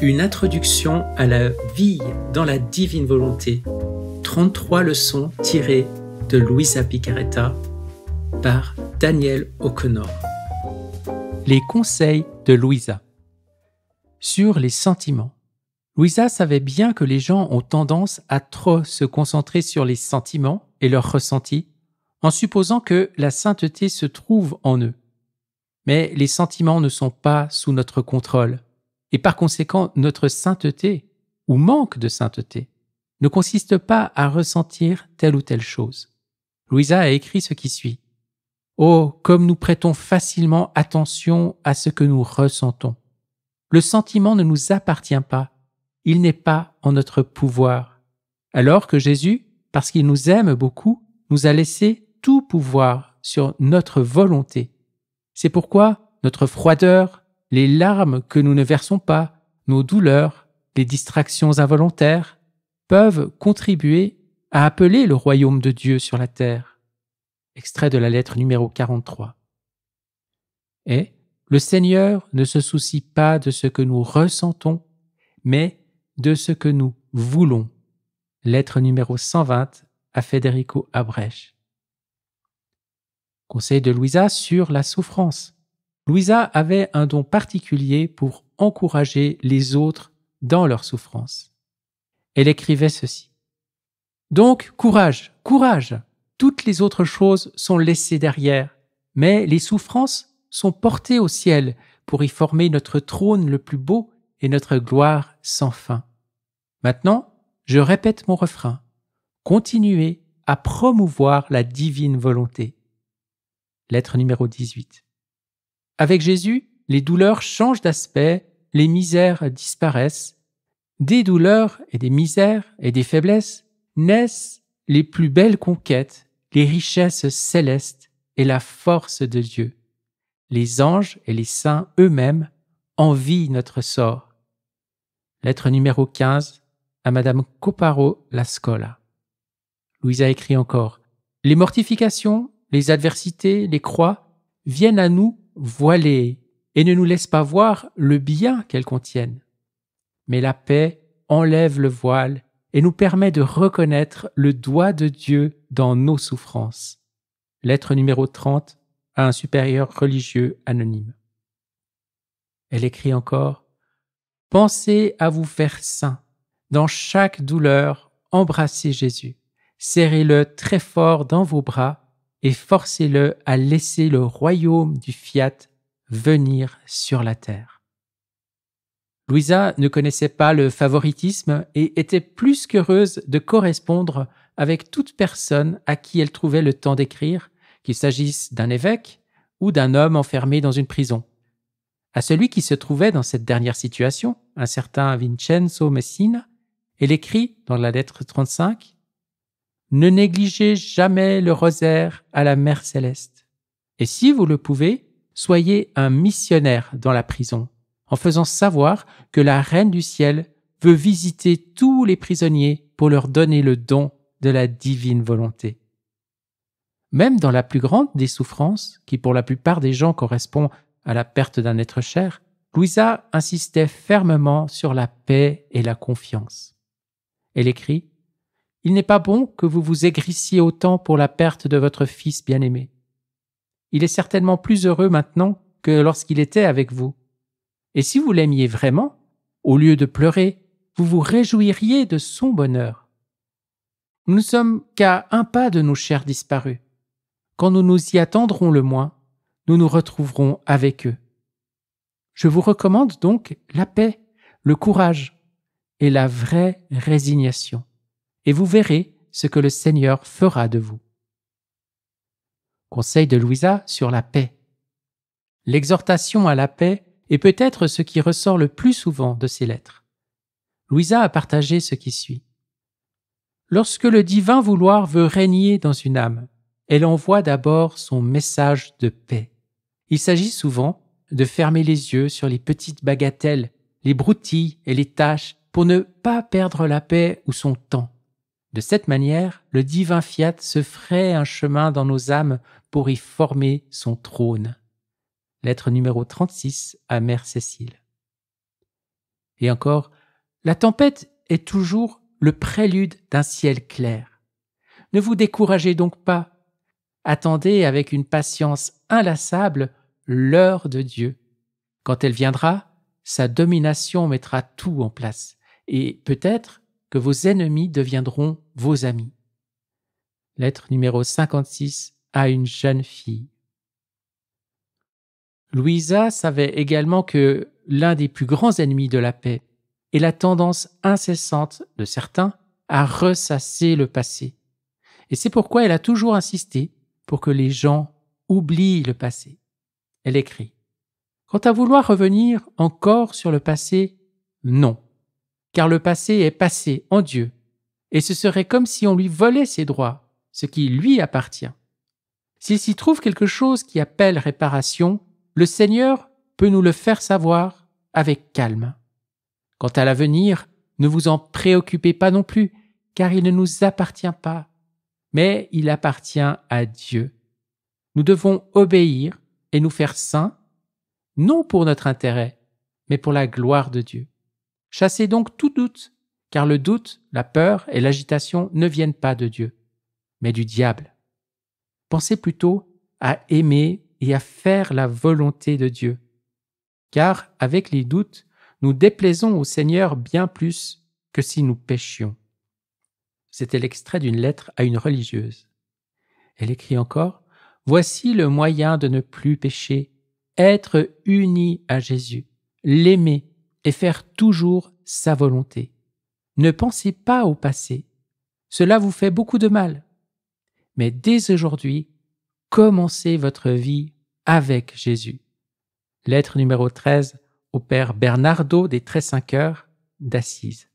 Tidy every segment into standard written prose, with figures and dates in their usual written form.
Une introduction à la vie dans la divine volonté. 33 leçons tirées de Louisa Picaretta par Daniel O'Connor. Les conseils de Louisa. Sur les sentiments. Louisa savait bien que les gens ont tendance à trop se concentrer sur les sentiments et leurs ressentis, en supposant que la sainteté se trouve en eux. Mais les sentiments ne sont pas sous notre contrôle, et par conséquent notre sainteté, ou manque de sainteté, ne consiste pas à ressentir telle ou telle chose. Louisa a écrit ce qui suit. « Oh, comme nous prêtons facilement attention à ce que nous ressentons. Le sentiment ne nous appartient pas, il n'est pas en notre pouvoir. Alors que Jésus, parce qu'il nous aime beaucoup, nous a laissé tout pouvoir sur notre volonté. C'est pourquoi notre froideur, les larmes que nous ne versons pas, nos douleurs, les distractions involontaires, peuvent contribuer à appeler le royaume de Dieu sur la terre. » Extrait de la lettre numéro 43. Et le Seigneur ne se soucie pas de ce que nous ressentons, mais de ce que nous voulons. Lettre numéro 120 à Federico Abrech. Conseil de Louisa sur la souffrance. Louisa avait un don particulier pour encourager les autres dans leur souffrance. Elle écrivait ceci. « Donc, courage, courage! Toutes les autres choses sont laissées derrière, mais les souffrances sont portées au ciel pour y former notre trône le plus beau et notre gloire sans fin. Maintenant, je répète mon refrain. Continuez à promouvoir la divine volonté. » Lettre numéro 18. Avec Jésus, les douleurs changent d'aspect, les misères disparaissent. Des douleurs et des misères et des faiblesses naissent les plus belles conquêtes, les richesses célestes et la force de Dieu. Les anges et les saints eux-mêmes envient notre sort. Lettre numéro 15 à Madame Copparo Lascola. Louisa écrit encore. Les mortifications, les adversités, les croix viennent à nous voilées et ne nous laissent pas voir le bien qu'elles contiennent. Mais la paix enlève le voile et nous permet de reconnaître le doigt de Dieu dans nos souffrances. Lettre numéro 30 à un supérieur religieux anonyme. Elle écrit encore « Pensez à vous faire saint. Dans chaque douleur, embrassez Jésus. Serrez-le très fort dans vos bras et forcez-le à laisser le royaume du fiat venir sur la terre. » Louisa ne connaissait pas le favoritisme et était plus qu'heureuse de correspondre avec toute personne à qui elle trouvait le temps d'écrire, qu'il s'agisse d'un évêque ou d'un homme enfermé dans une prison. À celui qui se trouvait dans cette dernière situation, un certain Vincenzo Messina, elle écrit dans la lettre 35 « Ne négligez jamais le rosaire à la Mère Céleste. Et si vous le pouvez, soyez un missionnaire dans la prison, en faisant savoir que la Reine du Ciel veut visiter tous les prisonniers pour leur donner le don de la divine volonté. » Même dans la plus grande des souffrances, qui pour la plupart des gens correspond à la perte d'un être cher, Louisa insistait fermement sur la paix et la confiance. Elle écrit « Il n'est pas bon que vous vous aigrissiez autant pour la perte de votre fils bien-aimé. Il est certainement plus heureux maintenant que lorsqu'il était avec vous. Et si vous l'aimiez vraiment, au lieu de pleurer, vous vous réjouiriez de son bonheur. Nous ne sommes qu'à un pas de nos chers disparus. Quand nous nous y attendrons le moins, nous nous retrouverons avec eux. Je vous recommande donc la paix, le courage et la vraie résignation, et vous verrez ce que le Seigneur fera de vous. » Conseil de Louisa sur la paix. L'exhortation à la paix est peut-être ce qui ressort le plus souvent de ces lettres. Louisa a partagé ce qui suit. Lorsque le divin vouloir veut régner dans une âme, elle envoie d'abord son message de paix. Il s'agit souvent de fermer les yeux sur les petites bagatelles, les broutilles et les tâches pour ne pas perdre la paix ou son temps. De cette manière, le divin fiat se fraye un chemin dans nos âmes pour y former son trône. Lettre numéro 36 à Mère Cécile. Et encore, la tempête est toujours le prélude d'un ciel clair. Ne vous découragez donc pas. Attendez avec une patience inlassable l'heure de Dieu. Quand elle viendra, sa domination mettra tout en place, et peut-être que vos ennemis deviendront vos amis. Lettre numéro 56 à une jeune fille. Louisa savait également que l'un des plus grands ennemis de la paix est la tendance incessante de certains à ressasser le passé. Et c'est pourquoi elle a toujours insisté pour que les gens oublient le passé. Elle écrit : « Quant à vouloir revenir encore sur le passé, non, car le passé est passé en Dieu, et ce serait comme si on lui volait ses droits, ce qui lui appartient. S'il s'y trouve quelque chose qui appelle réparation, le Seigneur peut nous le faire savoir avec calme. Quant à l'avenir, ne vous en préoccupez pas non plus, car il ne nous appartient pas, mais il appartient à Dieu. Nous devons obéir et nous faire saints, non pour notre intérêt, mais pour la gloire de Dieu. Chassez donc tout doute, car le doute, la peur et l'agitation ne viennent pas de Dieu, mais du diable. Pensez plutôt à aimer et à faire la volonté de Dieu, car avec les doutes, nous déplaisons au Seigneur bien plus que si nous péchions. » C'était l'extrait d'une lettre à une religieuse. Elle écrit encore : « Voici le moyen de ne plus pécher, être uni à Jésus, l'aimer et faire toujours sa volonté. Ne pensez pas au passé, cela vous fait beaucoup de mal. Mais dès aujourd'hui, commencez votre vie avec Jésus. » Lettre numéro 13 au père Bernardo des Trescinqueurs d'Assise.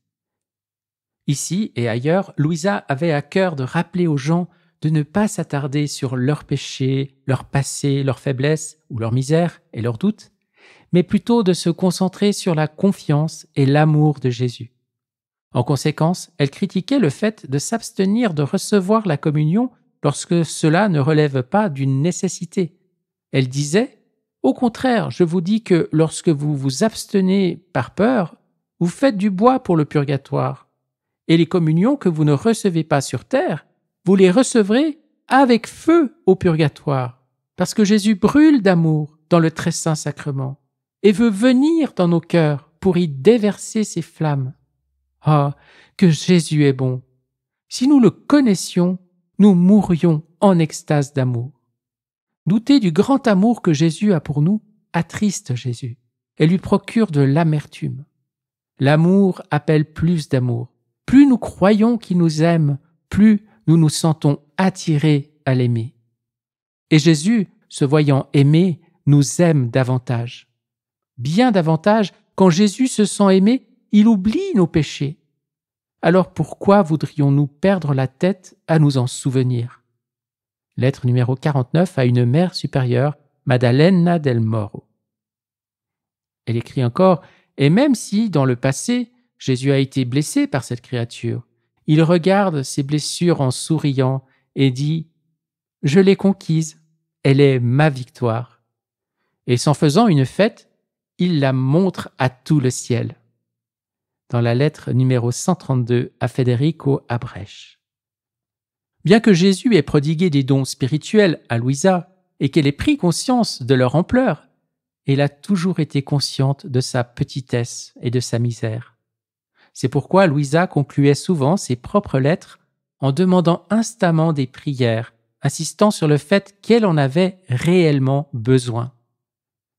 Ici et ailleurs, Louisa avait à cœur de rappeler aux gens de ne pas s'attarder sur leurs péchés, leur passé, leurs faiblesses ou leur misère et leurs doutes, mais plutôt de se concentrer sur la confiance et l'amour de Jésus. En conséquence, elle critiquait le fait de s'abstenir de recevoir la communion lorsque cela ne relève pas d'une nécessité. Elle disait : « Au contraire, je vous dis que lorsque vous vous abstenez par peur, vous faites du bois pour le purgatoire. Et les communions que vous ne recevez pas sur terre, vous les recevrez avec feu au purgatoire, parce que Jésus brûle d'amour dans le très saint sacrement et veut venir dans nos cœurs pour y déverser ses flammes. Ah, que Jésus est bon! Si nous le connaissions, nous mourrions en extase d'amour. Douter du grand amour que Jésus a pour nous attriste Jésus et lui procure de l'amertume. L'amour appelle plus d'amour. Plus nous croyons qu'il nous aime, plus nous nous sentons attirés à l'aimer. Et Jésus, se voyant aimé, nous aime davantage. Bien davantage, quand Jésus se sent aimé, il oublie nos péchés. Alors pourquoi voudrions-nous perdre la tête à nous en souvenir ? Lettre numéro 49 à une mère supérieure, Maddalena del Moro. Elle écrit encore : « Et même si, dans le passé, Jésus a été blessé par cette créature, il regarde ses blessures en souriant et dit : « Je l'ai conquise, elle est ma victoire. » Et s'en faisant une fête, il la montre à tout le ciel. » Dans la lettre numéro 132 à Federico Abrech. Bien que Jésus ait prodigué des dons spirituels à Louisa et qu'elle ait pris conscience de leur ampleur, elle a toujours été consciente de sa petitesse et de sa misère. C'est pourquoi Louisa concluait souvent ses propres lettres en demandant instamment des prières, insistant sur le fait qu'elle en avait réellement besoin.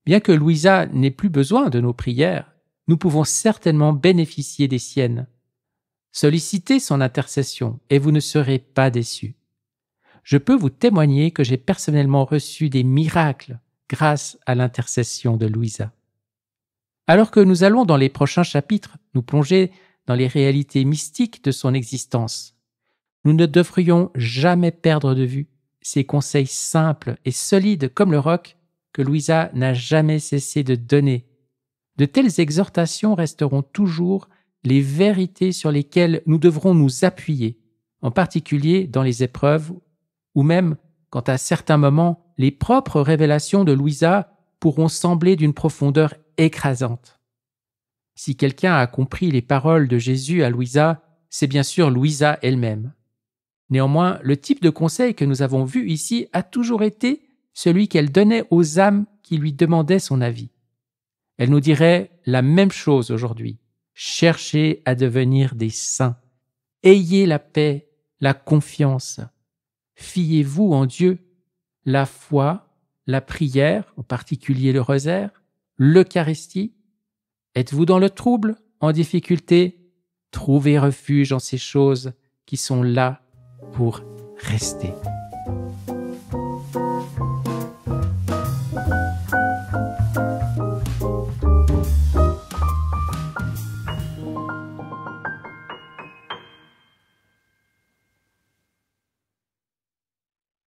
Bien que Louisa n'ait plus besoin de nos prières, nous pouvons certainement bénéficier des siennes. Sollicitez son intercession et vous ne serez pas déçus. Je peux vous témoigner que j'ai personnellement reçu des miracles grâce à l'intercession de Louisa. Alors que nous allons dans les prochains chapitres nous plonger dans les réalités mystiques de son existence, nous ne devrions jamais perdre de vue ces conseils simples et solides comme le roc que Louisa n'a jamais cessé de donner. De telles exhortations resteront toujours les vérités sur lesquelles nous devrons nous appuyer, en particulier dans les épreuves, ou même quand à certains moments les propres révélations de Louisa pourront sembler d'une profondeur écrasante. Si quelqu'un a compris les paroles de Jésus à Louisa, c'est bien sûr Louisa elle-même. Néanmoins, le type de conseil que nous avons vu ici a toujours été celui qu'elle donnait aux âmes qui lui demandaient son avis. Elle nous dirait la même chose aujourd'hui. Cherchez à devenir des saints. Ayez la paix, la confiance. Fiez-vous en Dieu. La foi, la prière, en particulier le rosaire, l'Eucharistie. Êtes-vous dans le trouble, en difficulté? Trouvez refuge en ces choses qui sont là pour rester.